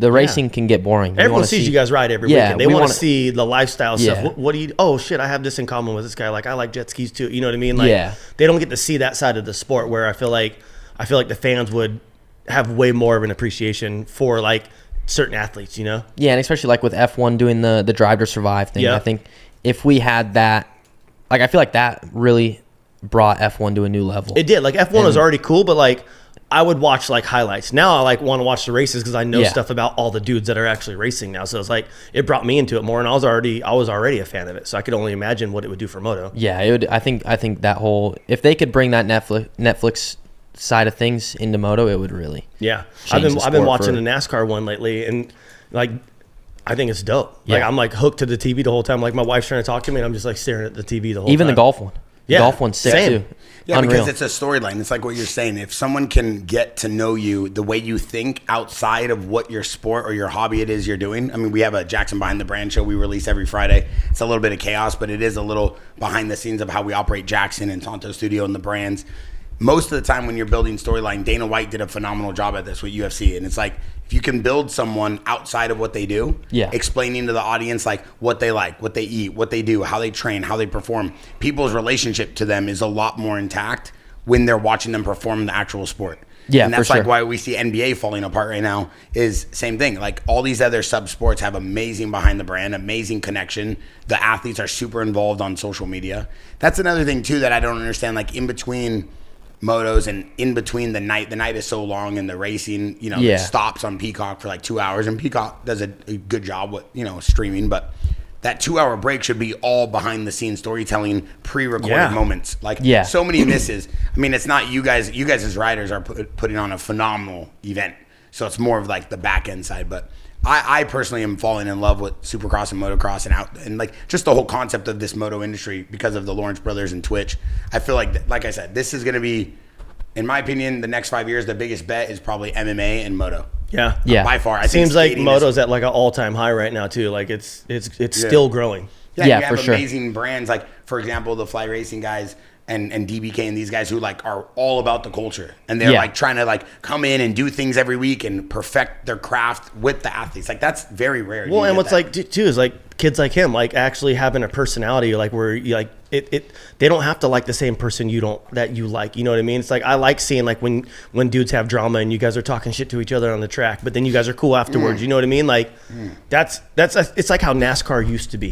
The racing can get boring. Everyone sees you guys ride every weekend. They want to see the lifestyle stuff. What do you? Oh shit, I have this in common with this guy. Like I like jet skis too. You know what I mean? Like they don't get to see that side of the sport. Where I feel like the fans would have way more of an appreciation for like certain athletes. You know? Yeah, and especially like with F1 doing the drive to survive thing. I think if we had that, like I feel like that really brought F1 to a new level. It did. Like F1 was already cool, but like I would watch like highlights. Now I like want to watch the races because I know stuff about all the dudes that are actually racing now. So it's like it brought me into it more, and I was already a fan of it. So I could only imagine what it would do for moto. Yeah, it would. I think that whole, if they could bring that Netflix side of things into moto, it would really. Yeah, I've been watching the NASCAR one lately, and like I think it's dope. Like I'm like hooked to the TV the whole time. Like my wife's trying to talk to me, and I'm just like staring at the TV the whole time. Even the golf one. The golf one's sick too. Yeah, Unreal. because it's a storyline. It's like what you're saying. If someone can get to know you the way you think outside of what your sport or your hobby it is you're doing. I mean, we have a Jackson Behind the Brand show we release every Friday. It's a little bit of chaos, but it is a little behind the scenes of how we operate Jackson and Tonto Studio and the brands. Most of the time when you're building storyline, Dana White did a phenomenal job at this with UFC. And it's like, if you can build someone outside of what they do, explaining to the audience like what they like, what they eat, what they do, how they train, how they perform, people's relationship to them is a lot more intact when they're watching them perform the actual sport. Yeah, and that's for like sure. why we see NBA falling apart right now is same thing. Like all these other sub sports have amazing behind the brand, amazing connection. The athletes are super involved on social media. That's another thing too that I don't understand. Like in between motos and in between the night is so long, and the racing, it stops on Peacock for like 2 hours, and Peacock does a good job with, streaming, but that 2 hour break should be all behind the scenes storytelling, pre-recorded moments. Like so many misses. I mean, it's not you guys as riders are putting on a phenomenal event. So it's more of like the back end side, but I personally am falling in love with Supercross and motocross and like just the whole concept of this moto industry because of the Lawrence brothers and Twitch. I feel like I said, this is going to be, in my opinion, the next 5 years, the biggest bet is probably MMA and moto. Yeah. By far. It seems like moto's at like an all-time high right now too. Like it's still growing. Yeah, you have amazing brands like, for example, the Fly Racing guys and DBK and these guys who like are all about the culture, and they're like trying to like come in and do things every week and perfect their craft with the athletes. Like that's very rare. Well, and what's like too is like kids like him like actually having a personality, like where you like it they don't have to like the same person you like, you know what I mean? It's like I like seeing like when dudes have drama and you guys are talking shit to each other on the track, but then you guys are cool afterwards. You know what I mean? Like that's it's like how NASCAR used to be.